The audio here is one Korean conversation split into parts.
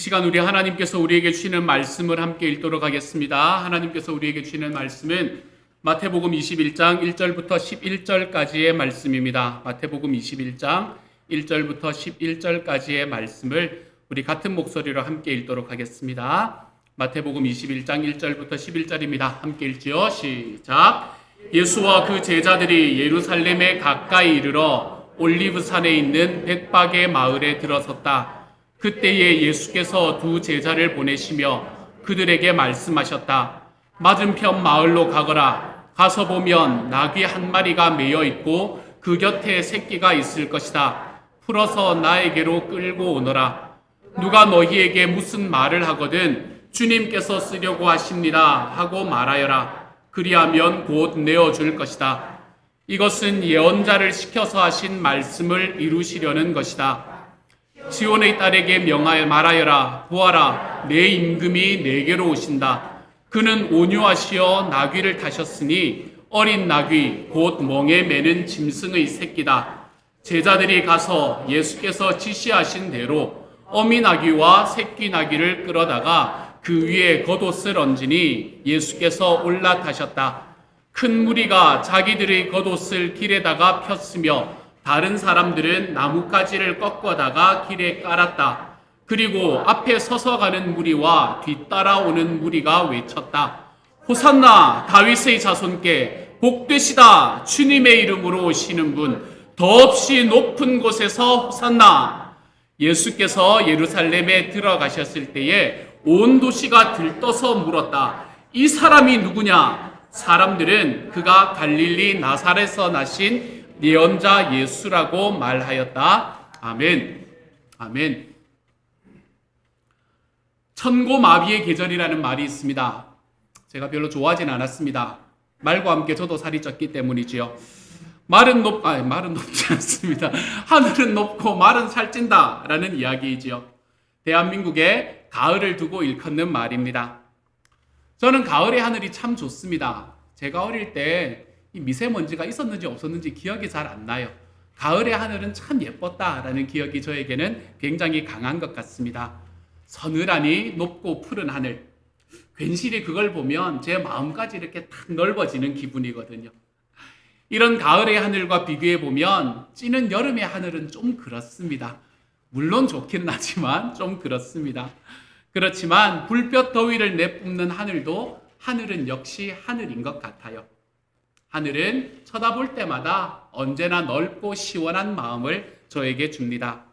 시간 우리 하나님께서 우리에게 주시는 말씀을 함께 읽도록 하겠습니다. 하나님께서 우리에게 주시는 말씀은 마태복음 21장 1절부터 11절까지의 말씀입니다. 마태복음 21장 1절부터 11절까지의 말씀을 우리 같은 목소리로 함께 읽도록 하겠습니다. 마태복음 21장 1절부터 11절입니다. 함께 읽지요. 시작. 예수와 그 제자들이 예루살렘에 가까이 이르러 올리브산에 있는 벳박의 마을에 들어섰다. 그때에 예수께서 두 제자를 보내시며 그들에게 말씀하셨다. 맞은편 마을로 가거라. 가서 보면 나귀 한 마리가 매여 있고 그 곁에 새끼가 있을 것이다. 풀어서 나에게로 끌고 오너라. 누가 너희에게 무슨 말을 하거든 주님께서 쓰려고 하십니다 하고 말하여라. 그리하면 곧 내어줄 것이다. 이것은 예언자를 시켜서 하신 말씀을 이루시려는 것이다. 시온의 딸에게 명하여 말하여라. 보아라, 내 임금이 내게로 오신다. 그는 온유하시어 나귀를 타셨으니 어린 나귀 곧 멍에 매는 짐승의 새끼다. 제자들이 가서 예수께서 지시하신 대로 어미 나귀와 새끼 나귀를 끌어다가 그 위에 겉옷을 얹으니 예수께서 올라타셨다. 큰 무리가 자기들의 겉옷을 길에다가 폈으며 다른 사람들은 나뭇가지를 꺾어다가 길에 깔았다. 그리고 앞에 서서 가는 무리와 뒤따라오는 무리가 외쳤다. 호산나 다윗의 자손께 복되시다. 주님의 이름으로 오시는 분 더없이 높은 곳에서 호산나. 예수께서 예루살렘에 들어가셨을 때에 온 도시가 들떠서 물었다. 이 사람이 누구냐? 사람들은 그가 갈릴리 나사렛에서 나신 예언자 예수라고 말하였다. 아멘. 아멘. 천고마비의 계절이라는 말이 있습니다. 제가 별로 좋아하진 않았습니다. 말과 함께 저도 살이 쪘기 때문이지요. 말은 높지 않습니다. 하늘은 높고 말은 살찐다 라는 이야기이지요. 대한민국에 가을을 두고 일컫는 말입니다. 저는 가을의 하늘이 참 좋습니다. 제가 어릴 때 이 미세먼지가 있었는지 없었는지 기억이 잘 안 나요. 가을의 하늘은 참 예뻤다라는 기억이 저에게는 굉장히 강한 것 같습니다. 서늘하니 높고 푸른 하늘. 괜시리 그걸 보면 제 마음까지 이렇게 탁 넓어지는 기분이거든요. 이런 가을의 하늘과 비교해 보면 찌는 여름의 하늘은 좀 그렇습니다. 물론 좋기는 하지만 좀 그렇습니다. 그렇지만 불볕 더위를 내뿜는 하늘도 하늘은 역시 하늘인 것 같아요. 하늘은 쳐다볼 때마다 언제나 넓고 시원한 마음을 저에게 줍니다.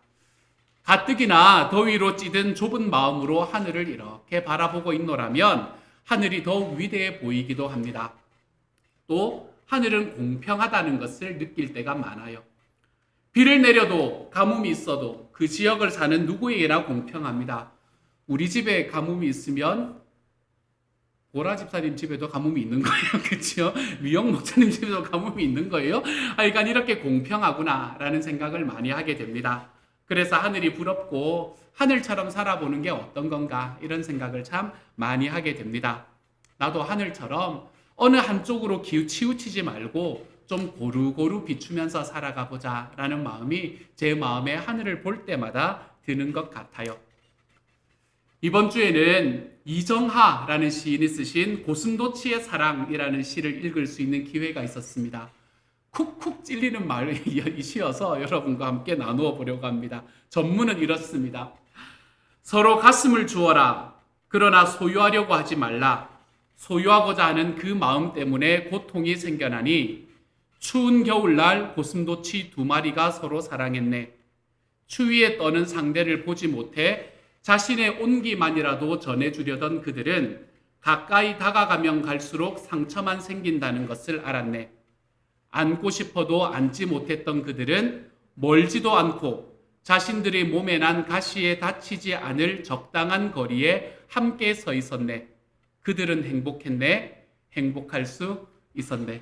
가뜩이나 더위로 찌든 좁은 마음으로 하늘을 이렇게 바라보고 있노라면 하늘이 더욱 위대해 보이기도 합니다. 또 하늘은 공평하다는 것을 느낄 때가 많아요. 비를 내려도 가뭄이 있어도 그 지역을 사는 누구에게나 공평합니다. 우리 집에 가뭄이 있으면 보라 집사님 집에도 가뭄이 있는 거예요. 그렇죠? 미영 목사님 집에도 가뭄이 있는 거예요. 그러니까 이렇게 공평하구나라는 생각을 많이 하게 됩니다. 그래서 하늘이 부럽고 하늘처럼 살아보는 게 어떤 건가 이런 생각을 참 많이 하게 됩니다. 나도 하늘처럼 어느 한쪽으로 치우치지 말고 좀 고루고루 비추면서 살아가 보자 라는 마음이 제 마음에 하늘을 볼 때마다 드는 것 같아요. 이번 주에는 이정하라는 시인이 쓰신 고슴도치의 사랑이라는 시를 읽을 수 있는 기회가 있었습니다. 쿡쿡 찔리는 말이시여서 여러분과 함께 나누어 보려고 합니다. 전문은 이렇습니다. 서로 가슴을 주어라. 그러나 소유하려고 하지 말라. 소유하고자 하는 그 마음 때문에 고통이 생겨나니 추운 겨울날 고슴도치 두 마리가 서로 사랑했네. 추위에 떠는 상대를 보지 못해 자신의 온기만이라도 전해주려던 그들은 가까이 다가가면 갈수록 상처만 생긴다는 것을 알았네. 안고 싶어도 안지 못했던 그들은 멀지도 않고 자신들의 몸에 난 가시에 다치지 않을 적당한 거리에 함께 서 있었네. 그들은 행복했네. 행복할 수 있었네.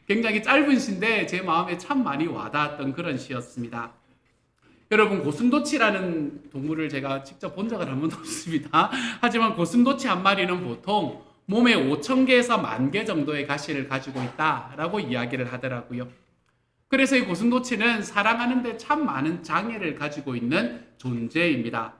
굉장히 짧은 시인데 제 마음에 참 많이 와닿았던 그런 시였습니다. 여러분, 고슴도치라는 동물을 제가 직접 본 적은 한 번도 없습니다. 하지만 고슴도치 한 마리는 보통 몸에 5,000개에서 10,000개 정도의 가시를 가지고 있다라고 이야기를 하더라고요. 그래서 이 고슴도치는 사랑하는데 참 많은 장애를 가지고 있는 존재입니다.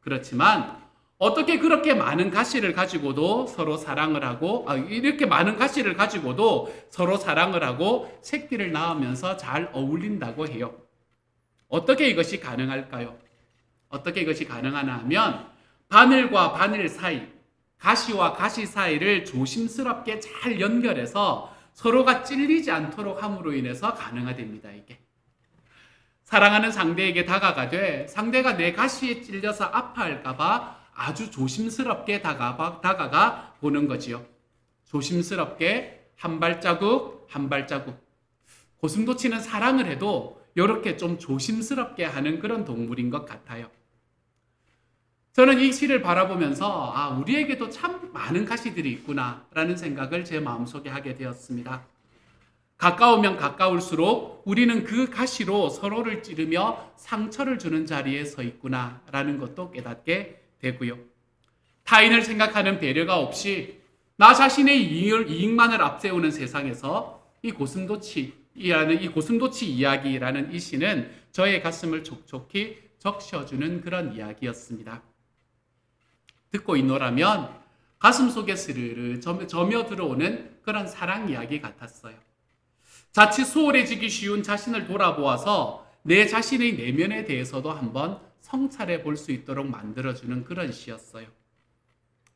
그렇지만 어떻게 그렇게 많은 가시를 가지고도 서로 사랑을 하고 이렇게 많은 가시를 가지고도 서로 사랑을 하고 새끼를 낳으면서 잘 어울린다고 해요. 어떻게 이것이 가능할까요? 어떻게 이것이 가능하나 하면 바늘과 바늘 사이, 가시와 가시 사이를 조심스럽게 잘 연결해서 서로가 찔리지 않도록 함으로 인해서 가능하답니다. 이게 사랑하는 상대에게 다가가되 상대가 내 가시에 찔려서 아파할까봐 아주 조심스럽게 다가가 보는 거지요. 조심스럽게 한 발자국 한 발자국. 고슴도치는 사랑을 해도 이렇게 좀 조심스럽게 하는 그런 동물인 것 같아요. 저는 이 시를 바라보면서 우리에게도 참 많은 가시들이 있구나라는 생각을 제 마음속에 하게 되었습니다. 가까우면 가까울수록 우리는 그 가시로 서로를 찌르며 상처를 주는 자리에 서 있구나라는 것도 깨닫게 되고요. 타인을 생각하는 배려가 없이 나 자신의 이익만을 앞세우는 세상에서 이 고슴도치 이야기라는 이 시는 저의 가슴을 촉촉히 적셔주는 그런 이야기였습니다. 듣고 있노라면 가슴 속에 스르르 저며 들어오는 그런 사랑 이야기 같았어요. 자칫 소홀해지기 쉬운 자신을 돌아보아서 내 자신의 내면에 대해서도 한번 성찰해 볼 수 있도록 만들어주는 그런 시였어요.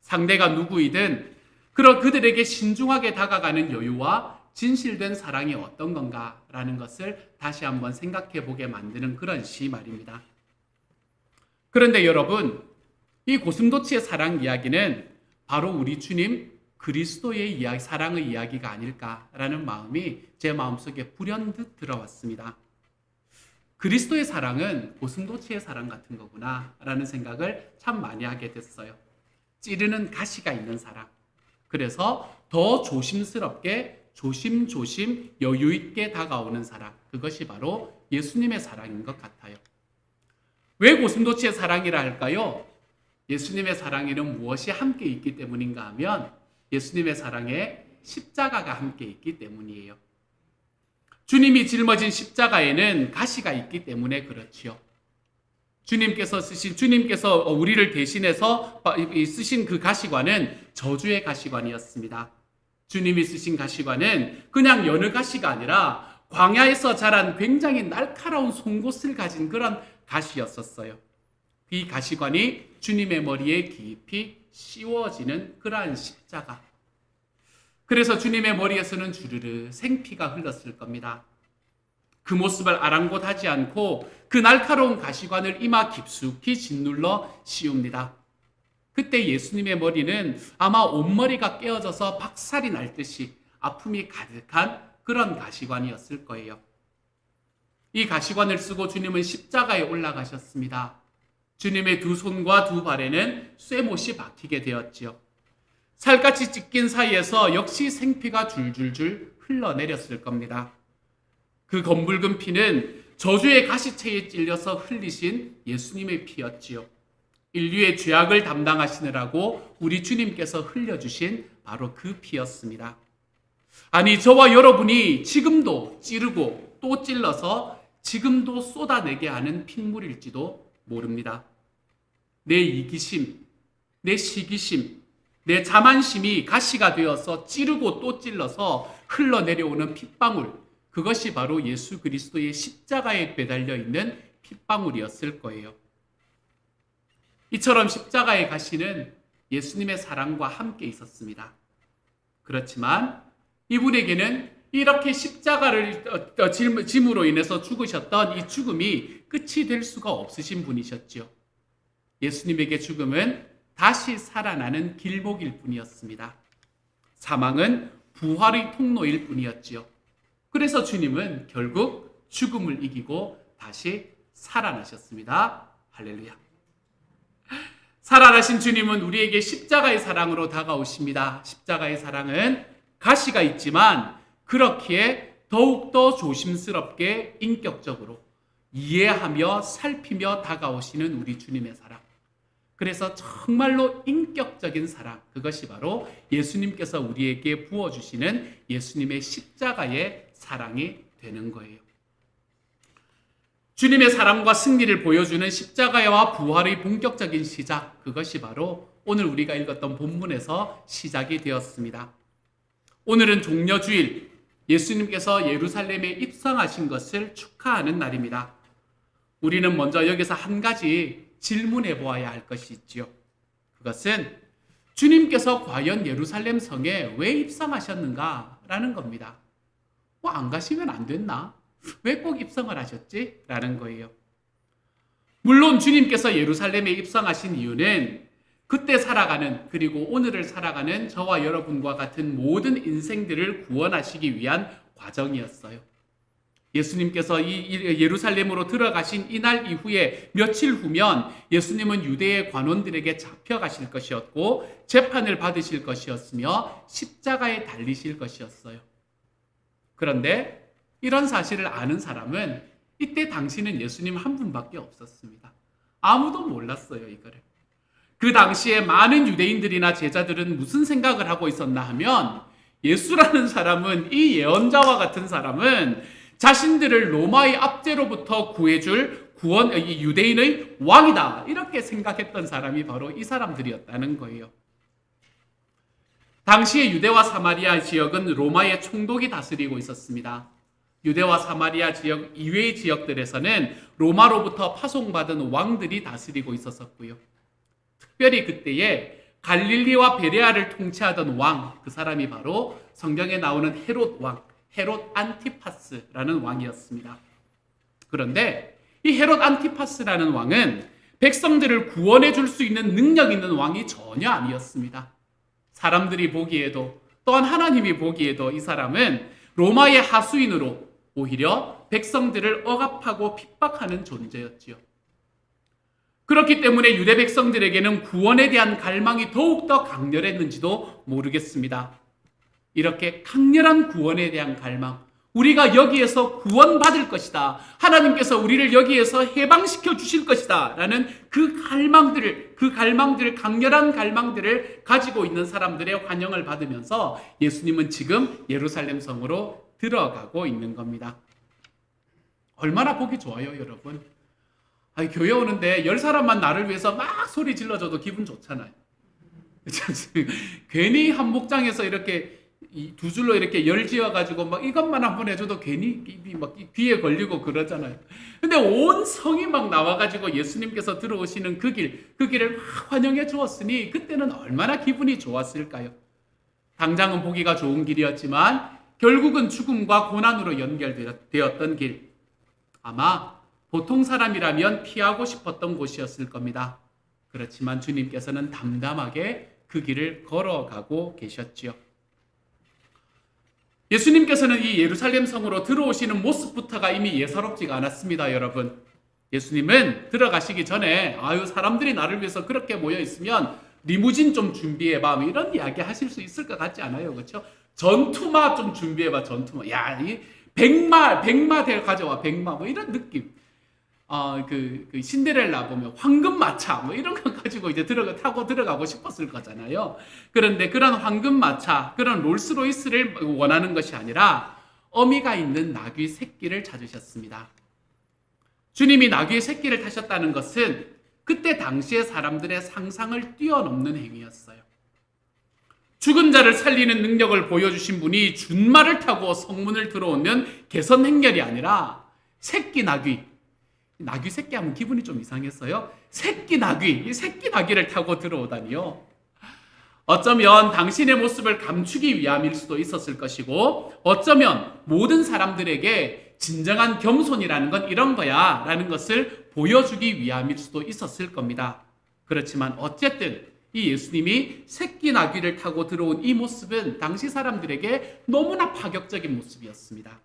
상대가 누구이든 그들에게 신중하게 다가가는 여유와 진실된 사랑이 어떤 건가라는 것을 다시 한번 생각해 보게 만드는 그런 시 말입니다. 그런데 여러분, 이 고슴도치의 사랑 이야기는 바로 우리 주님 그리스도의 사랑의 이야기가 아닐까라는 마음이 제 마음속에 불현듯 들어왔습니다. 그리스도의 사랑은 고슴도치의 사랑 같은 거구나 라는 생각을 참 많이 하게 됐어요. 찌르는 가시가 있는 사랑. 그래서 더 조심스럽게 조심조심 여유 있게 다가오는 사랑. 그것이 바로 예수님의 사랑인 것 같아요. 왜 고슴도치의 사랑이라 할까요? 예수님의 사랑에는 무엇이 함께 있기 때문인가 하면 예수님의 사랑에 십자가가 함께 있기 때문이에요. 주님이 짊어진 십자가에는 가시가 있기 때문에 그렇지요. 주님께서 우리를 대신해서 쓰신 그 가시관은 저주의 가시관이었습니다. 주님이 쓰신 가시관은 그냥 여느 가시가 아니라 광야에서 자란 굉장히 날카로운 송곳을 가진 그런 가시였었어요. 이 가시관이 주님의 머리에 깊이 씌워지는 그러한 십자가. 그래서 주님의 머리에서는 주르르 생피가 흘렀을 겁니다. 그 모습을 아랑곳하지 않고 그 날카로운 가시관을 이마 깊숙이 짓눌러 씌웁니다. 그때 예수님의 머리는 아마 온머리가 깨어져서 박살이 날 듯이 아픔이 가득한 그런 가시관이었을 거예요. 이 가시관을 쓰고 주님은 십자가에 올라가셨습니다. 주님의 두 손과 두 발에는 쇠못이 박히게 되었지요. 살갗이 찢긴 사이에서 역시 생피가 줄줄줄 흘러내렸을 겁니다. 그 검붉은 피는 저주의 가시체에 찔려서 흘리신 예수님의 피였지요. 인류의 죄악을 담당하시느라고 우리 주님께서 흘려주신 바로 그 피였습니다. 아니, 저와 여러분이 지금도 찌르고 또 찔러서 지금도 쏟아내게 하는 핏물일지도 모릅니다. 내 이기심, 내 시기심, 내 자만심이 가시가 되어서 찌르고 또 찔러서 흘러내려오는 핏방울, 그것이 바로 예수 그리스도의 십자가에 매달려 있는 핏방울이었을 거예요. 이처럼 십자가의 가시는 예수님의 사랑과 함께 있었습니다. 그렇지만 이분에게는 이렇게 십자가를 짐으로 인해서 죽으셨던 이 죽음이 끝이 될 수가 없으신 분이셨지요. 예수님에게 죽음은 다시 살아나는 길목일 뿐이었습니다. 사망은 부활의 통로일 뿐이었지요. 그래서 주님은 결국 죽음을 이기고 다시 살아나셨습니다. 할렐루야. 살아나신 주님은 우리에게 십자가의 사랑으로 다가오십니다. 십자가의 사랑은 가시가 있지만 그렇기에 더욱더 조심스럽게 인격적으로 이해하며 살피며 다가오시는 우리 주님의 사랑. 그래서 정말로 인격적인 사랑, 그것이 바로 예수님께서 우리에게 부어주시는 예수님의 십자가의 사랑이 되는 거예요. 주님의 사랑과 승리를 보여주는 십자가와 부활의 본격적인 시작, 그것이 바로 오늘 우리가 읽었던 본문에서 시작이 되었습니다. 오늘은 종려주일, 예수님께서 예루살렘에 입성하신 것을 축하하는 날입니다. 우리는 먼저 여기서 한 가지 질문해 보아야 할 것이 있지요. 그것은 주님께서 과연 예루살렘 성에 왜 입성하셨는가? 라는 겁니다. 안 가시면 안 됐나? 왜 꼭 입성을 하셨지? 라는 거예요. 물론 주님께서 예루살렘에 입성하신 이유는 그때 살아가는, 그리고 오늘을 살아가는 저와 여러분과 같은 모든 인생들을 구원하시기 위한 과정이었어요. 예수님께서 이 예루살렘으로 들어가신 이날 이후에 며칠 후면 예수님은 유대의 관원들에게 잡혀가실 것이었고 재판을 받으실 것이었으며 십자가에 달리실 것이었어요. 그런데 이런 사실을 아는 사람은 이때 당시는 예수님 한 분밖에 없었습니다. 아무도 몰랐어요, 이거를. 그 당시에 많은 유대인들이나 제자들은 무슨 생각을 하고 있었나 하면 예수라는 사람은, 이 예언자와 같은 사람은 자신들을 로마의 압제로부터 구해줄 유대인의 왕이다, 이렇게 생각했던 사람이 바로 이 사람들이었다는 거예요. 당시의 유대와 사마리아 지역은 로마의 총독이 다스리고 있었습니다. 유대와 사마리아 지역 이외의 지역들에서는 로마로부터 파송받은 왕들이 다스리고 있었고요. 특별히 그때에 갈릴리와 베레아를 통치하던 왕, 그 사람이 바로 성경에 나오는 헤롯 왕, 헤롯 안티파스라는 왕이었습니다. 그런데 이 헤롯 안티파스라는 왕은 백성들을 구원해 줄 수 있는 능력 있는 왕이 전혀 아니었습니다. 사람들이 보기에도, 또한 하나님이 보기에도 이 사람은 로마의 하수인으로 오히려 백성들을 억압하고 핍박하는 존재였지요. 그렇기 때문에 유대 백성들에게는 구원에 대한 갈망이 더욱더 강렬했는지도 모르겠습니다. 이렇게 강렬한 구원에 대한 갈망, 우리가 여기에서 구원받을 것이다, 하나님께서 우리를 여기에서 해방시켜 주실 것이다 라는 그 갈망들을, 강렬한 갈망들을 가지고 있는 사람들의 환영을 받으면서 예수님은 지금 예루살렘 성으로 들어가고 있는 겁니다. 얼마나 보기 좋아요, 여러분. 교회 오는데 10사람만 나를 위해서 막 소리 질러줘도 기분 좋잖아요. 괜히 한 목장에서 이렇게 두 줄로 이렇게 열 지어가지고 막 이것만 한번 해줘도 괜히 막 귀에 걸리고 그러잖아요. 근데 온 성이 막 나와가지고 예수님께서 들어오시는 그 길을 막 환영해 주었으니 그때는 얼마나 기분이 좋았을까요? 당장은 보기가 좋은 길이었지만 결국은 죽음과 고난으로 연결되었던 길. 아마 보통 사람이라면 피하고 싶었던 곳이었을 겁니다. 그렇지만 주님께서는 담담하게 그 길을 걸어가고 계셨지요. 예수님께서는 이 예루살렘 성으로 들어오시는 모습부터가 이미 예사롭지가 않았습니다, 여러분. 예수님은 들어가시기 전에 사람들이 나를 위해서 그렇게 모여 있으면 리무진 좀 준비해봐, 뭐 이런 이야기 하실 수 있을 것 같지 않아요? 그렇죠? 전투마 좀 준비해봐, 전투마. 이 백마 가져와, 백마, 뭐 이런 느낌. 그 신데렐라 보면 황금마차 뭐 이런 거 가지고 이제 타고 들어가고 싶었을 거잖아요. 그런데 그런 황금마차, 그런 롤스로이스를 원하는 것이 아니라 어미가 있는 나귀 새끼를 찾으셨습니다. 주님이 나귀의 새끼를 타셨다는 것은 그때 당시의 사람들의 상상을 뛰어넘는 행위였어요. 죽은 자를 살리는 능력을 보여주신 분이 준말을 타고 성문을 들어오는 개선 행렬이 아니라 새끼 나귀 새끼 하면 기분이 좀 이상했어요. 새끼 나귀를 타고 들어오다니요. 어쩌면 당신의 모습을 감추기 위함일 수도 있었을 것이고, 어쩌면 모든 사람들에게 진정한 겸손이라는 건 이런 거야 라는 것을 보여주기 위함일 수도 있었을 겁니다. 그렇지만 어쨌든 이 예수님이 새끼 나귀를 타고 들어온 이 모습은 당시 사람들에게 너무나 파격적인 모습이었습니다.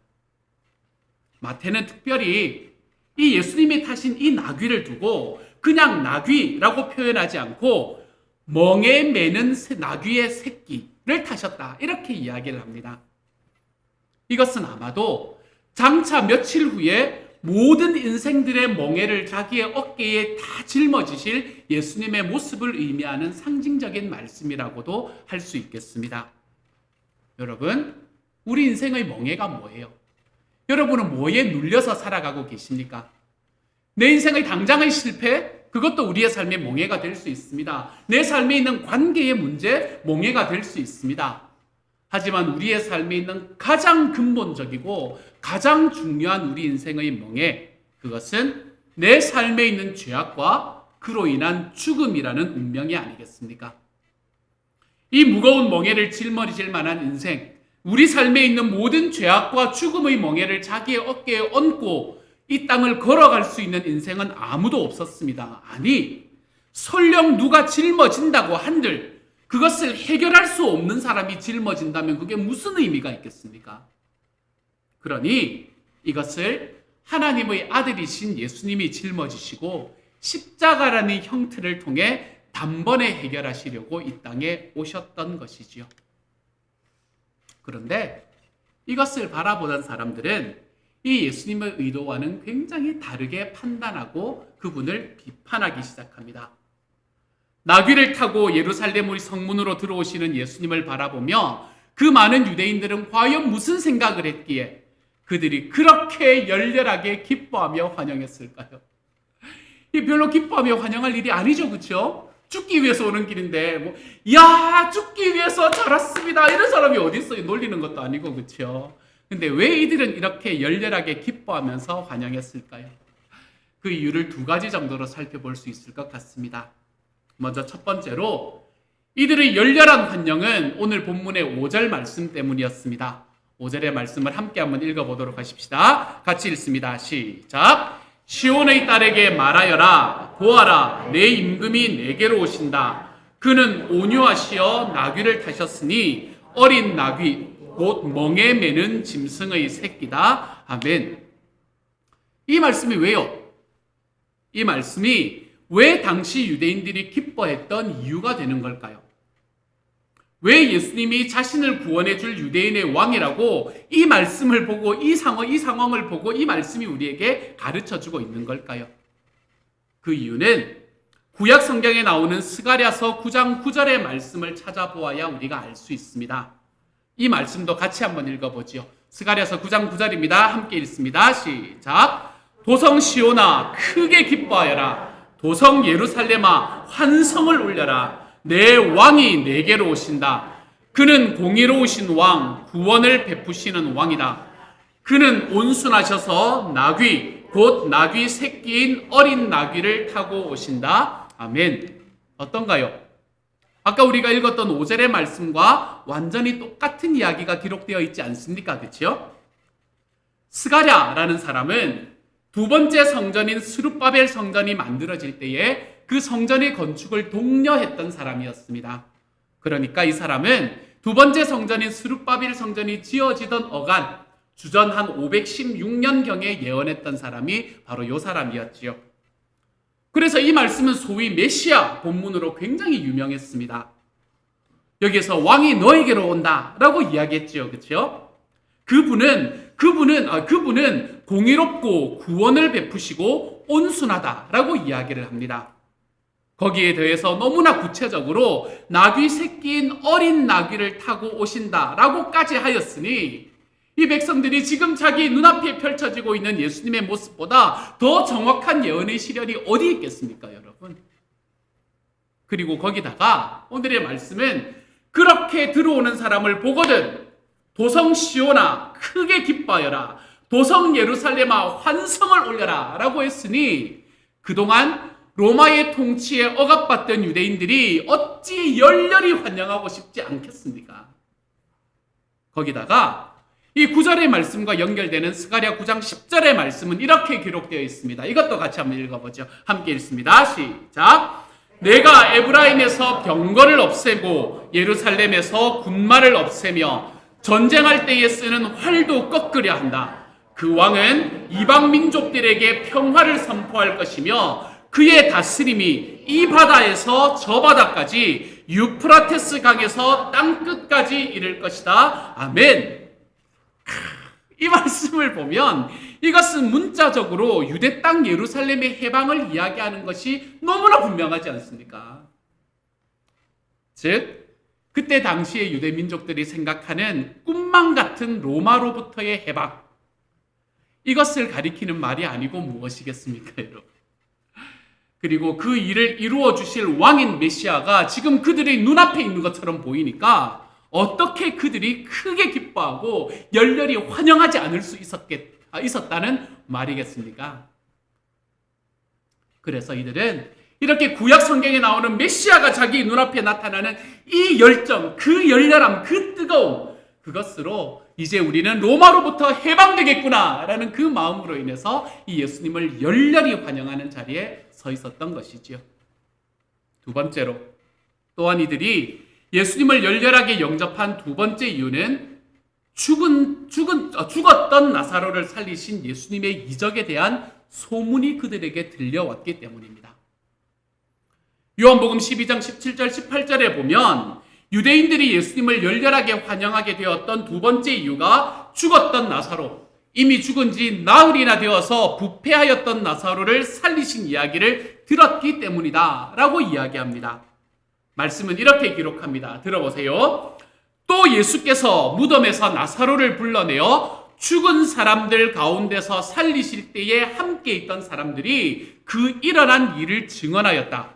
마태는 특별히 이 예수님이 타신 이 나귀를 두고 그냥 나귀라고 표현하지 않고 멍에 매는 나귀의 새끼를 타셨다, 이렇게 이야기를 합니다. 이것은 아마도 장차 며칠 후에 모든 인생들의 멍에를 자기의 어깨에 다 짊어지실 예수님의 모습을 의미하는 상징적인 말씀이라고도 할 수 있겠습니다. 여러분, 우리 인생의 멍에가 뭐예요? 여러분은 뭐에 눌려서 살아가고 계십니까? 내 인생의 당장의 실패, 그것도 우리의 삶의 몽해가 될 수 있습니다. 내 삶에 있는 관계의 문제, 몽해가 될 수 있습니다. 하지만 우리의 삶에 있는 가장 근본적이고 가장 중요한 우리 인생의 몽해, 그것은 내 삶에 있는 죄악과 그로 인한 죽음이라는 운명이 아니겠습니까? 이 무거운 멍에를 짊어질 만한 인생, 우리 삶에 있는 모든 죄악과 죽음의 멍에를 자기의 어깨에 얹고 이 땅을 걸어갈 수 있는 인생은 아무도 없었습니다. 아니, 설령 누가 짊어진다고 한들 그것을 해결할 수 없는 사람이 짊어진다면 그게 무슨 의미가 있겠습니까? 그러니 이것을 하나님의 아들이신 예수님이 짊어지시고 십자가라는 형태를 통해 단번에 해결하시려고 이 땅에 오셨던 것이지요. 그런데 이것을 바라보던 사람들은 이 예수님의 의도와는 굉장히 다르게 판단하고 그분을 비판하기 시작합니다. 나귀를 타고 예루살렘의 성문으로 들어오시는 예수님을 바라보며 그 많은 유대인들은 과연 무슨 생각을 했기에 그들이 그렇게 열렬하게 기뻐하며 환영했을까요? 이 별로 기뻐하며 환영할 일이 아니죠, 그렇죠? 죽기 위해서 오는 길인데 야, 죽기 위해서 잘 왔습니다 이런 사람이 어디 있어요? 놀리는 것도 아니고, 그렇죠? 근데 왜 이들은 이렇게 열렬하게 기뻐하면서 환영했을까요? 그 이유를 두 가지 정도로 살펴볼 수 있을 것 같습니다. 먼저 첫 번째로 이들의 열렬한 환영은 오늘 본문의 5절 말씀 때문이었습니다. 5절의 말씀을 함께 한번 읽어보도록 하십시다. 같이 읽습니다. 시작. 시온의 딸에게 말하여라. 보아라, 내 임금이 내게로 오신다. 그는 온유하시어 나귀를 타셨으니 어린 나귀 곧 멍에 매는 짐승의 새끼다. 아멘. 이 말씀이 왜요? 이 말씀이 왜 당시 유대인들이 기뻐했던 이유가 되는 걸까요? 왜 예수님이 자신을 구원해 줄 유대인의 왕이라고 이 말씀을 보고 이 상황을 보고 이 말씀이 우리에게 가르쳐 주고 있는 걸까요? 그 이유는 구약 성경에 나오는 스가랴서 9장 9절의 말씀을 찾아보아야 우리가 알 수 있습니다. 이 말씀도 같이 한번 읽어보지요. 스가랴서 9장 9절입니다. 함께 읽습니다. 시작. 도성 시온아 크게 기뻐하여라. 도성 예루살렘아 환성을 울려라. 내 왕이 내게로 오신다. 그는 공의로우신 왕, 구원을 베푸시는 왕이다. 그는 온순하셔서 나귀, 곧 나귀 새끼인 어린 나귀를 타고 오신다. 아멘. 어떤가요? 아까 우리가 읽었던 5절의 말씀과 완전히 똑같은 이야기가 기록되어 있지 않습니까? 그렇죠? 스가랴라는 사람은 두 번째 성전인 스룹바벨 성전이 만들어질 때에 그 성전의 건축을 독려했던 사람이었습니다. 그러니까 이 사람은 두 번째 성전인 스룹바벨 성전이 지어지던 어간 주전 한 516년경에 예언했던 사람이 바로 이 사람이었지요. 그래서 이 말씀은 소위 메시아 본문으로 굉장히 유명했습니다. 여기에서 왕이 너에게로 온다 라고 이야기했지요. 그렇죠? 그분은 공의롭고 구원을 베푸시고 온순하다라고 이야기를 합니다. 거기에 대해서 너무나 구체적으로 나귀 새끼인 어린 나귀를 타고 오신다라고까지 하였으니 이 백성들이 지금 자기 눈앞에 펼쳐지고 있는 예수님의 모습보다 더 정확한 예언의 시련이 어디 있겠습니까, 여러분? 그리고 거기다가 오늘의 말씀은 그렇게 들어오는 사람을 보거든 도성 시온아 크게 기뻐하여라. 도성 예루살렘아 환성을 올려라 라고 했으니 그동안 로마의 통치에 억압받던 유대인들이 어찌 열렬히 환영하고 싶지 않겠습니까? 거기다가 이 9절의 말씀과 연결되는 스가랴 9장 10절의 말씀은 이렇게 기록되어 있습니다. 이것도 같이 한번 읽어보죠. 함께 읽습니다. 시작. 내가 에브라임에서 병거를 없애고 예루살렘에서 군마를 없애며 전쟁할 때에 쓰는 활도 꺾으려 한다. 그 왕은 이방 민족들에게 평화를 선포할 것이며 그의 다스림이 이 바다에서 저 바다까지 유프라테스 강에서 땅 끝까지 이를 것이다. 아멘. 이 말씀을 보면 이것은 문자적으로 유대 땅 예루살렘의 해방을 이야기하는 것이 너무나 분명하지 않습니까? 즉 그때 당시의 유대 민족들이 생각하는 꿈만 같은 로마로부터의 해방, 이것을 가리키는 말이 아니고 무엇이겠습니까, 여러분? 그리고 그 일을 이루어 주실 왕인 메시아가 지금 그들의 눈앞에 있는 것처럼 보이니까 어떻게 그들이 크게 기뻐하고 열렬히 환영하지 않을 수 있었다는 말이겠습니까? 그래서 이들은 이렇게 구약 성경에 나오는 메시아가 자기 눈앞에 나타나는 이 열정, 그 열렬함, 그 뜨거움, 그것으로 이제 우리는 로마로부터 해방되겠구나 라는 그 마음으로 인해서 이 예수님을 열렬히 환영하는 자리에 서 있었던 것이지요. 두 번째로, 또한 이들이 예수님을 열렬하게 영접한 두 번째 이유는 죽었던 나사로를 살리신 예수님의 이적에 대한 소문이 그들에게 들려왔기 때문입니다. 요한복음 12장 17절 18절에 보면 유대인들이 예수님을 열렬하게 환영하게 되었던 두 번째 이유가 죽었던 나사로, 이미 죽은 지 나흘이나 되어서 부패하였던 나사로를 살리신 이야기를 들었기 때문이다 라고 이야기합니다. 말씀은 이렇게 기록합니다. 들어보세요. 또 예수께서 무덤에서 나사로를 불러내어 죽은 사람들 가운데서 살리실 때에 함께 있던 사람들이 그 일어난 일을 증언하였다.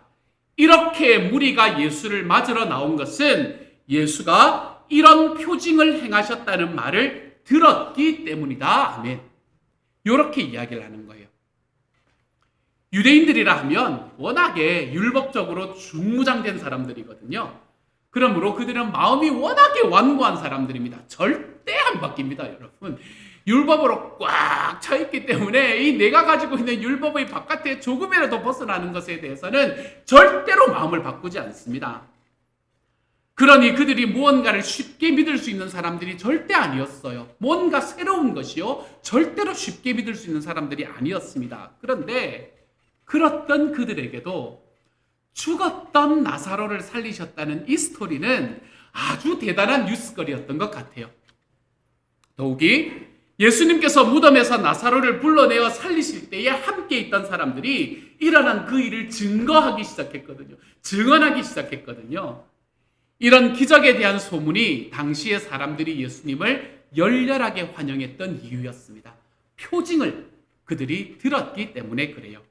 이렇게 무리가 예수를 맞으러 나온 것은 예수가 이런 표징을 행하셨다는 말을 들었기 때문이다. 아멘. 이렇게 이야기를 하는 거예요. 유대인들이라 하면 워낙에 율법적으로 중무장된 사람들이거든요. 그러므로 그들은 마음이 워낙에 완고한 사람들입니다. 절대 안 바뀝니다, 여러분. 율법으로 꽉 차있기 때문에 이 내가 가지고 있는 율법의 바깥에 조금이라도 벗어나는 것에 대해서는 절대로 마음을 바꾸지 않습니다. 그러니 그들이 무언가를 쉽게 믿을 수 있는 사람들이 절대 아니었어요. 뭔가 새로운 것이요, 절대로 쉽게 믿을 수 있는 사람들이 아니었습니다. 그런데 그렇던 그들에게도 죽었던 나사로를 살리셨다는 이 스토리는 아주 대단한 뉴스거리였던 것 같아요. 더욱이 예수님께서 무덤에서 나사로를 불러내어 살리실 때에 함께 있던 사람들이 일어난 그 일을 증거하기 시작했거든요. 증언하기 시작했거든요. 이런 기적에 대한 소문이 당시의 사람들이 예수님을 열렬하게 환영했던 이유였습니다. 표징을 그들이 들었기 때문에 그래요.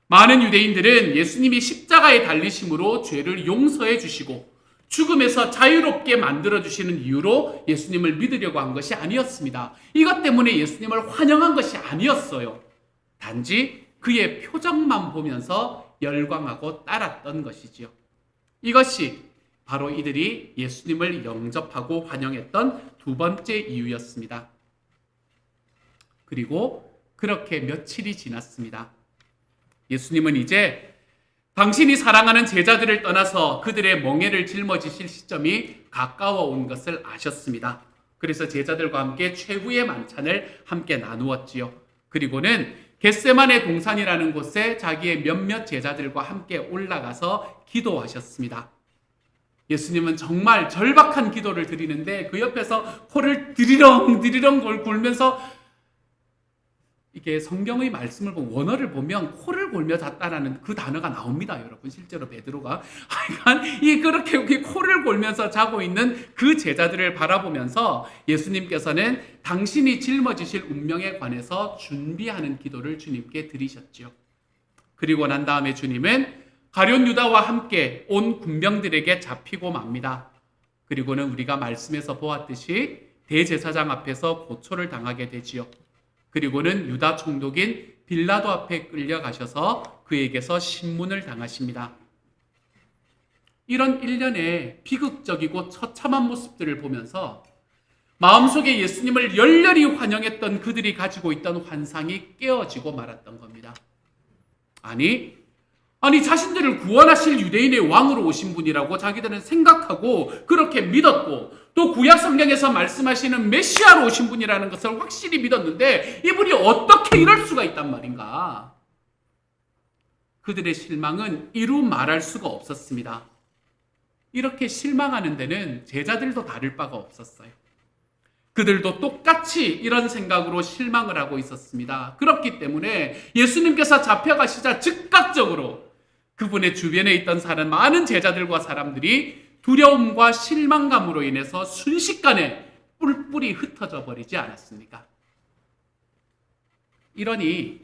많은 유대인들은 예수님이 십자가에 달리심으로 죄를 용서해 주시고 죽음에서 자유롭게 만들어주시는 이유로 예수님을 믿으려고 한 것이 아니었습니다. 이것 때문에 예수님을 환영한 것이 아니었어요. 단지 그의 표정만 보면서 열광하고 따랐던 것이지요. 이것이 바로 이들이 예수님을 영접하고 환영했던 두 번째 이유였습니다. 그리고 그렇게 며칠이 지났습니다. 예수님은 이제 당신이 사랑하는 제자들을 떠나서 그들의 멍에를 짊어지실 시점이 가까워 온 것을 아셨습니다. 그래서 제자들과 함께 최후의 만찬을 함께 나누었지요. 그리고는 겟세마네 동산이라는 곳에 자기의 몇몇 제자들과 함께 올라가서 기도하셨습니다. 예수님은 정말 절박한 기도를 드리는데 그 옆에서 코를 드리렁 골면서, 이게 성경의 말씀을 보면 원어를 보면 코를 골며 잤다라는 그 단어가 나옵니다, 여러분. 실제로 베드로가 그렇게 코를 골면서 자고 있는 그 제자들을 바라보면서 예수님께서는 당신이 짊어지실 운명에 관해서 준비하는 기도를 주님께 드리셨지요. 그리고 난 다음에 주님은 가룟 유다와 함께 온 군병들에게 잡히고 맙니다. 그리고는 우리가 말씀에서 보았듯이 대제사장 앞에서 고초를 당하게 되지요. 그리고는 유다 총독인 빌라도 앞에 끌려가셔서 그에게서 신문을 당하십니다. 이런 일련의 비극적이고 처참한 모습들을 보면서 마음속에 예수님을 열렬히 환영했던 그들이 가지고 있던 환상이 깨어지고 말았던 겁니다. 아니 자신들을 구원하실 유대인의 왕으로 오신 분이라고 자기들은 생각하고 그렇게 믿었고, 또 구약 성경에서 말씀하시는 메시아로 오신 분이라는 것을 확실히 믿었는데 이분이 어떻게 이럴 수가 있단 말인가? 그들의 실망은 이루 말할 수가 없었습니다. 이렇게 실망하는 데는 제자들도 다를 바가 없었어요. 그들도 똑같이 이런 생각으로 실망을 하고 있었습니다. 그렇기 때문에 예수님께서 잡혀가시자 즉각적으로 그분의 주변에 있던 많은 제자들과 사람들이 두려움과 실망감으로 인해서 순식간에 뿔뿔이 흩어져 버리지 않았습니까? 이러니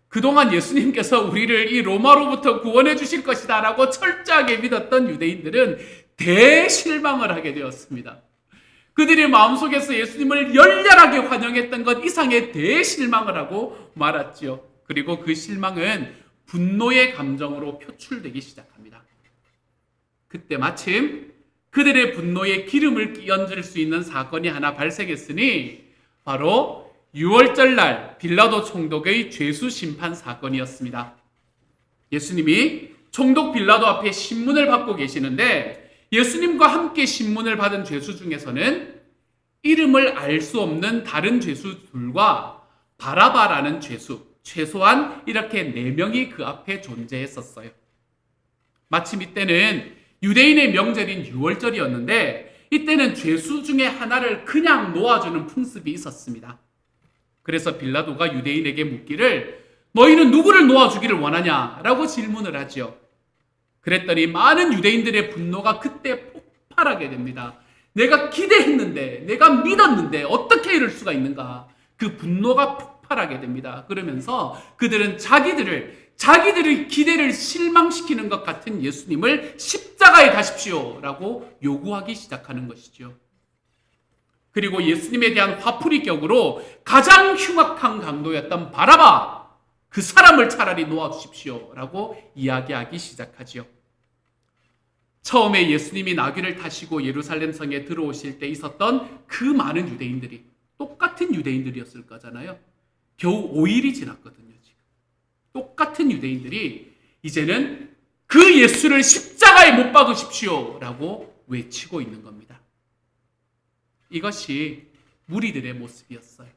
그동안 예수님께서 우리를 이 로마로부터 구원해 주실 것이다 라고 철저하게 믿었던 유대인들은 대실망을 하게 되었습니다. 그들의 마음속에서 예수님을 열렬하게 환영했던 것 이상의 대실망을 하고 말았지요. 그리고 그 실망은 분노의 감정으로 표출되기 시작합니다. 그때 마침 그들의 분노에 기름을 끼얹을 수 있는 사건이 하나 발생했으니 바로 6월절 날 빌라도 총독의 죄수 심판 사건이었습니다. 예수님이 총독 빌라도 앞에 신문을 받고 계시는데 예수님과 함께 신문을 받은 죄수 중에서는 이름을 알 수 없는 다른 죄수들과 바라바라는 죄수, 최소한 이렇게 4명이 그 앞에 존재했었어요. 마침 이때는 유대인의 명절인 6월절이었는데 이때는 죄수 중에 하나를 그냥 놓아주는 풍습이 있었습니다. 그래서 빌라도가 유대인에게 묻기를 너희는 누구를 놓아주기를 원하냐라고 질문을 하죠. 그랬더니 많은 유대인들의 분노가 그때 폭발하게 됩니다. 내가 기대했는데, 내가 믿었는데 어떻게 이럴 수가 있는가? 그 분노가 폭발하게 됩니다. 그러면서 그들은 자기들의 기대를 실망시키는 것 같은 예수님을 십자가에 다십시오라고 요구하기 시작하는 것이죠. 그리고 예수님에 대한 화풀이 격으로 가장 흉악한 강도였던 바라바, 그 사람을 차라리 놓아주십시오라고 이야기하기 시작하지요. 처음에 예수님이 나귀를 타시고 예루살렘 성에 들어오실 때 있었던 그 많은 유대인들이 똑같은 유대인들이었을 거잖아요. 겨우 5일이 지났거든요. 지금 똑같은 유대인들이 이제는 그 예수를 십자가에 못 박으십시오라고 외치고 있는 겁니다. 이것이 무리들의 모습이었어요.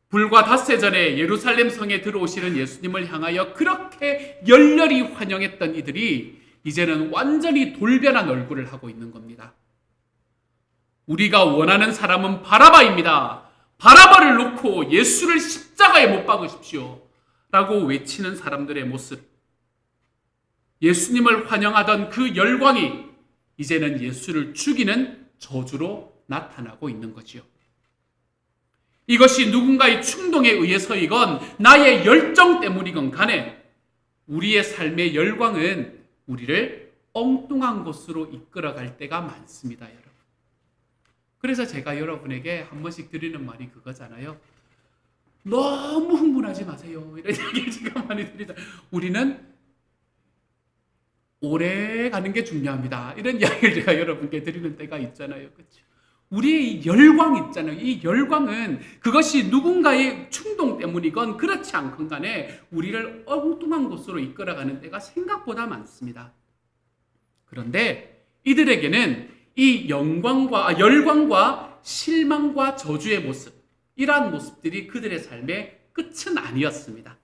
불과 닷새 전에 예루살렘 성에 들어오시는 예수님을 향하여 그렇게 열렬히 환영했던 이들이 이제는 완전히 돌변한 얼굴을 하고 있는 겁니다. 우리가 원하는 사람은 바라바입니다. 바라바를 놓고 예수를 십자가에 못 박으십시오 라고 외치는 사람들의 모습. 예수님을 환영하던 그 열광이 이제는 예수를 죽이는 저주로 나타나고 있는 거지요. 이것이 누군가의 충동에 의해서이건 나의 열정 때문이건 간에 우리의 삶의 열광은 우리를 엉뚱한 곳으로 이끌어갈 때가 많습니다, 여러분. 그래서 제가 여러분에게 한 번씩 드리는 말이 그거잖아요. 너무 흥분하지 마세요. 이런 얘기를 제가 많이 드리잖아요. 우리는 오래 가는 게 중요합니다. 이런 이야기를 제가 여러분께 드리는 때가 있잖아요. 그렇죠? 우리의 이 열광 있잖아요. 이 열광은 그것이 누군가의 충동 때문이건 그렇지 않건 간에 우리를 엉뚱한 곳으로 이끌어가는 때가 생각보다 많습니다. 그런데 이들에게는 이 열광과 실망과 저주의 모습, 이러한 모습들이 그들의 삶의 끝은 아니었습니다.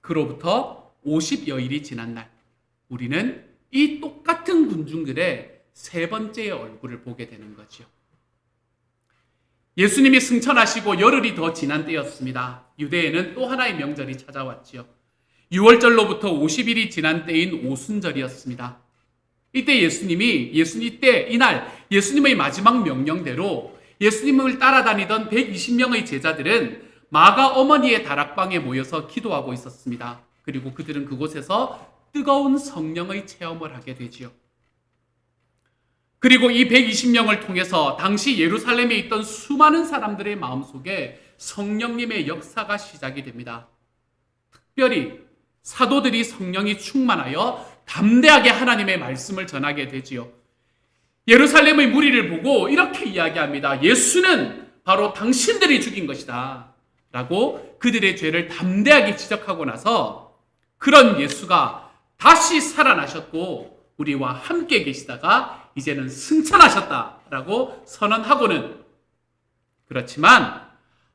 그로부터 50여일이 지난 날 우리는 이 똑같은 군중들의 세 번째의 얼굴을 보게 되는 거죠. 예수님이 승천하시고 열흘이 더 지난 때였습니다. 유대에는 또 하나의 명절이 찾아왔지요. 6월절로부터 50일이 지난 때인 오순절이었습니다. 이때 이날 예수님의 마지막 명령대로 예수님을 따라다니던 120명의 제자들은 마가 어머니의 다락방에 모여서 기도하고 있었습니다. 그리고 그들은 그곳에서 뜨거운 성령의 체험을 하게 되지요. 그리고 이 120명을 통해서 당시 예루살렘에 있던 수많은 사람들의 마음속에 성령님의 역사가 시작이 됩니다. 특별히 사도들이 성령이 충만하여 담대하게 하나님의 말씀을 전하게 되지요. 예루살렘의 무리를 보고 이렇게 이야기합니다. 예수는 바로 당신들이 죽인 것이다 라고 그들의 죄를 담대하게 지적하고 나서 그런 예수가 다시 살아나셨고 우리와 함께 계시다가 이제는 승천하셨다라고 선언하고는, 그렇지만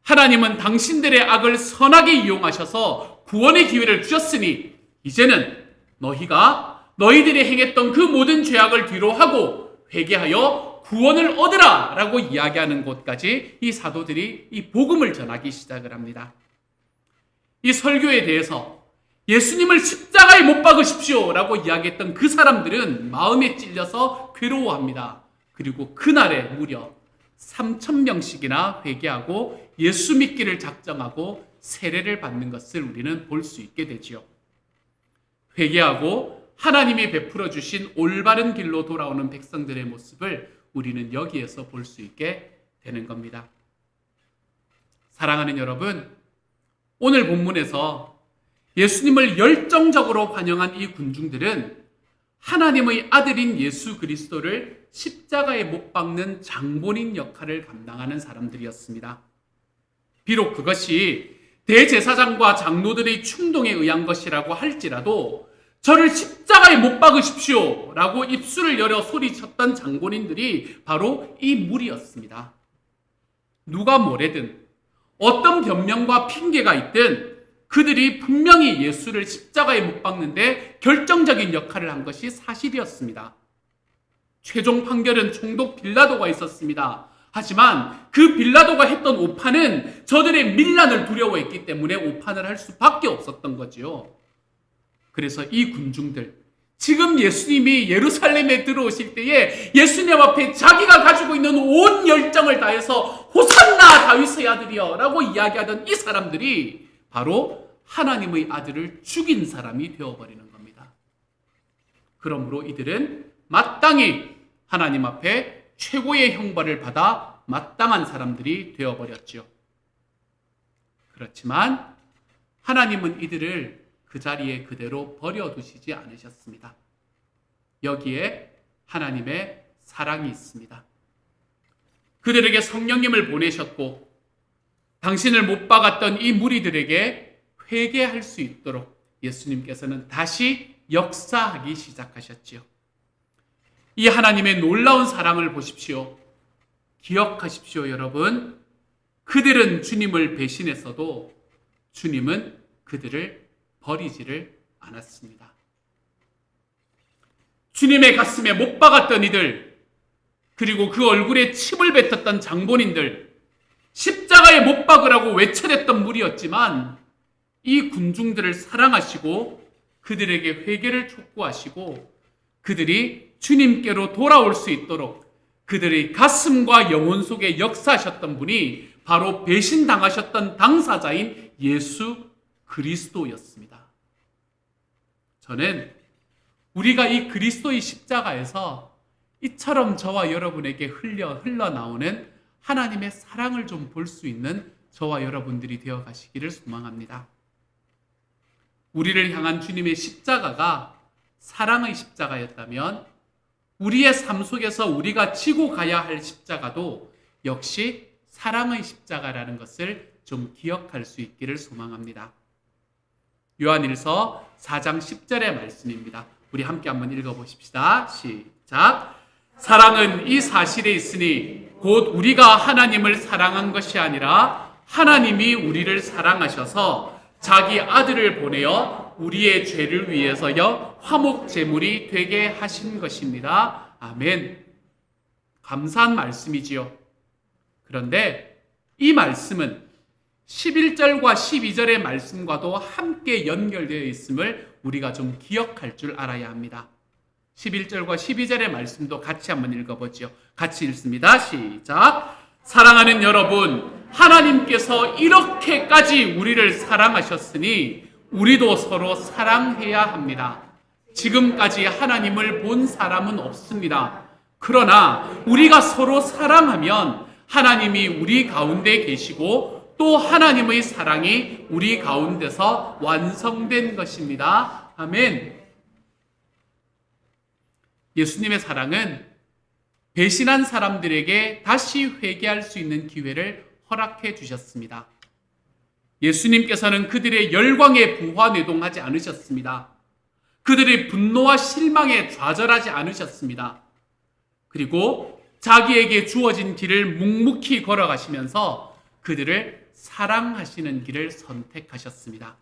하나님은 당신들의 악을 선하게 이용하셔서 구원의 기회를 주셨으니 이제는 너희들이 행했던 그 모든 죄악을 뒤로 하고 회개하여 구원을 얻으라 라고 이야기하는 곳까지 이 사도들이 이 복음을 전하기 시작을 합니다. 이 설교에 대해서 예수님을 십자가에 못 박으십시오 라고 이야기했던 그 사람들은 마음에 찔려서 괴로워합니다. 그리고 그날에 무려 3,000명씩이나 회개하고 예수 믿기를 작정하고 세례를 받는 것을 우리는 볼 수 있게 되지요. 회개하고 하나님이 베풀어 주신 올바른 길로 돌아오는 백성들의 모습을 우리는 여기에서 볼 수 있게 되는 겁니다. 사랑하는 여러분, 오늘 본문에서 예수님을 열정적으로 환영한 이 군중들은 하나님의 아들인 예수 그리스도를 십자가에 못 박는 장본인 역할을 감당하는 사람들이었습니다. 비록 그것이 대제사장과 장로들의 충동에 의한 것이라고 할지라도 저를 십자가에 못 박으십시오 라고 입술을 열어 소리쳤던 장본인들이 바로 이 무리였습니다. 누가 뭐래든 어떤 변명과 핑계가 있든 그들이 분명히 예수를 십자가에 못 박는데 결정적인 역할을 한 것이 사실이었습니다. 최종 판결은 총독 빌라도가 있었습니다. 하지만 그 빌라도가 했던 오판은 저들의 밀란을 두려워했기 때문에 오판을 할 수밖에 없었던 거지요. 그래서 이 군중들, 지금 예수님이 예루살렘에 들어오실 때에 예수님 앞에 자기가 가지고 있는 온 열정을 다해서 호산나 다윗의 아들이여 라고 이야기하던 이 사람들이 바로 하나님의 아들을 죽인 사람이 되어버리는 겁니다. 그러므로 이들은 마땅히 하나님 앞에 최고의 형벌을 받아 마땅한 사람들이 되어버렸지요. 그렇지만 하나님은 이들을 그 자리에 그대로 버려두시지 않으셨습니다. 여기에 하나님의 사랑이 있습니다. 그들에게 성령님을 보내셨고 당신을 못 박았던 이 무리들에게 회개할 수 있도록 예수님께서는 다시 역사하기 시작하셨지요. 이 하나님의 놀라운 사랑을 보십시오. 기억하십시오, 여러분. 그들은 주님을 배신했어도 주님은 그들을 버리지를 않았습니다. 주님의 가슴에 못 박았던 이들, 그리고 그 얼굴에 침을 뱉었던 장본인들, 십자가에 못 박으라고 외쳐댔던 무리였지만 이 군중들을 사랑하시고 그들에게 회개를 촉구하시고 그들이 주님께로 돌아올 수 있도록 그들의 가슴과 영혼 속에 역사하셨던 분이 바로 배신당하셨던 당사자인 예수 그리스도였습니다. 저는 우리가 이 그리스도의 십자가에서 이처럼 저와 여러분에게 흘러나오는 하나님의 사랑을 좀 볼 수 있는 저와 여러분들이 되어 가시기를 소망합니다. 우리를 향한 주님의 십자가가 사랑의 십자가였다면 우리의 삶 속에서 우리가 지고 가야 할 십자가도 역시 사랑의 십자가라는 것을 좀 기억할 수 있기를 소망합니다. 요한일서 4장 10절의 말씀입니다. 우리 함께 한번 읽어보십시다. 시작. 사랑은 이 사실에 있으니 곧 우리가 하나님을 사랑한 것이 아니라 하나님이 우리를 사랑하셔서 자기 아들을 보내어 우리의 죄를 위해서여 화목 제물이 되게 하신 것입니다. 아멘. 감사한 말씀이지요. 그런데 이 말씀은 11절과 12절의 말씀과도 함께 연결되어 있음을 우리가 좀 기억할 줄 알아야 합니다. 11절과 12절의 말씀도 같이 한번 읽어보죠. 같이 읽습니다. 시작. 사랑하는 여러분, 하나님께서 이렇게까지 우리를 사랑하셨으니 우리도 서로 사랑해야 합니다. 지금까지 하나님을 본 사람은 없습니다. 그러나 우리가 서로 사랑하면 하나님이 우리 가운데 계시고 또 하나님의 사랑이 우리 가운데서 완성된 것입니다. 아멘. 예수님의 사랑은 배신한 사람들에게 다시 회개할 수 있는 기회를 허락해 주셨습니다. 예수님께서는 그들의 열광에 부화뇌동하지 않으셨습니다. 그들의 분노와 실망에 좌절하지 않으셨습니다. 그리고 자기에게 주어진 길을 묵묵히 걸어가시면서 그들을 사랑하시는 길을 선택하셨습니다.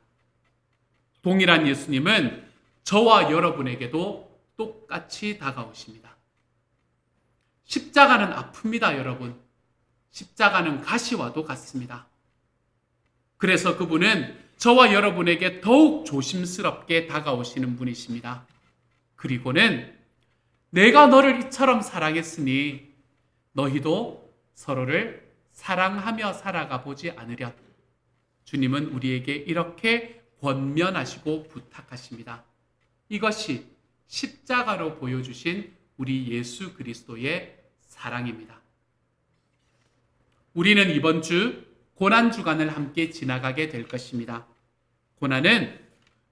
동일한 예수님은 저와 여러분에게도 똑같이 다가오십니다. 십자가는 아픕니다, 여러분. 십자가는 가시와도 같습니다. 그래서 그분은 저와 여러분에게 더욱 조심스럽게 다가오시는 분이십니다. 그리고는 내가 너를 이처럼 사랑했으니 너희도 서로를 사랑하며 살아가 보지 않으련. 주님은 우리에게 이렇게 권면하시고 부탁하십니다. 이것이 십자가로 보여주신 우리 예수 그리스도의 사랑입니다. 우리는 이번 주 고난 주간을 함께 지나가게 될 것입니다. 고난은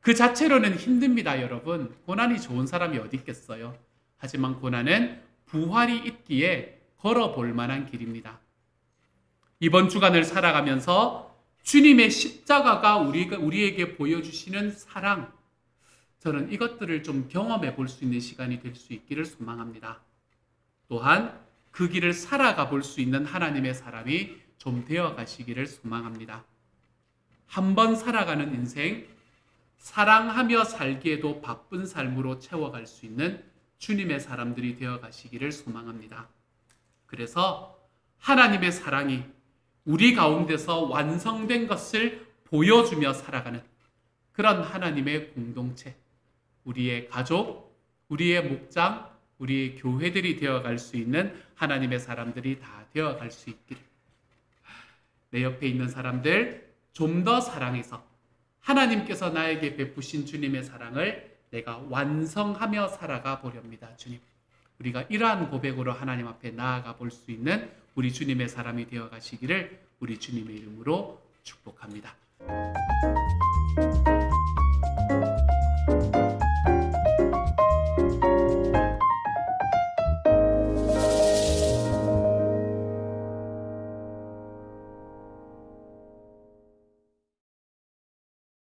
그 자체로는 힘듭니다, 여러분. 고난이 좋은 사람이 어디 있겠어요? 하지만 고난은 부활이 있기에 걸어볼 만한 길입니다. 이번 주간을 살아가면서 주님의 십자가가 우리에게 보여주시는 사랑, 저는 이것들을 좀 경험해 볼 수 있는 시간이 될 수 있기를 소망합니다. 또한 그 길을 살아가 볼 수 있는 하나님의 사람이 좀 되어 가시기를 소망합니다. 한 번 살아가는 인생, 사랑하며 살기에도 바쁜 삶으로 채워갈 수 있는 주님의 사람들이 되어 가시기를 소망합니다. 그래서 하나님의 사랑이 우리 가운데서 완성된 것을 보여주며 살아가는 그런 하나님의 공동체, 우리의 가족, 우리의 목장, 우리의 교회들이 되어갈 수 있는 하나님의 사람들이 다 되어갈 수 있기를. 내 옆에 있는 사람들 좀 더 사랑해서 하나님께서 나에게 베푸신 주님의 사랑을 내가 완성하며 살아가 보렵니다. 주님, 우리가 이러한 고백으로 하나님 앞에 나아가 볼 수 있는 우리 주님의 사람이 되어 가시기를 우리 주님의 이름으로 축복합니다.